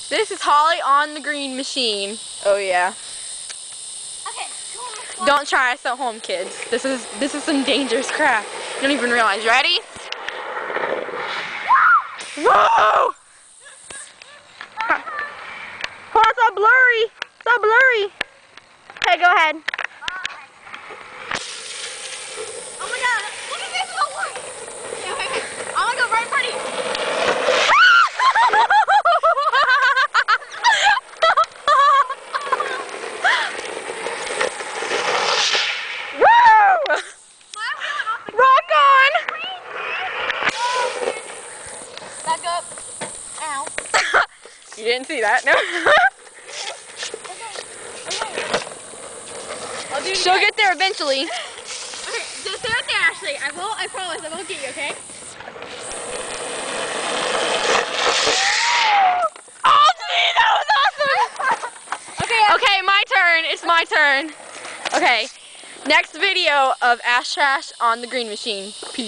This is Holly on the green machine. Oh yeah. Okay, come on. Don't try this at home, kids. This is some dangerous crap. You don't even realize. Ready? Whoa! Oh, it's all blurry. It's all blurry. Okay, go ahead. Oh my god, look at this one! Okay. I'm gonna go right in front of you. Woo! Rock on! Back up. Ow. You didn't see that, no? I'll do it She'll again. get there eventually. Okay, just stay right there, Ashley. I promise, I won't get you, okay? Oh, gee, that was awesome! Okay, my turn. It's my turn. Okay, next video of Ash Trash on the green machine. Peace.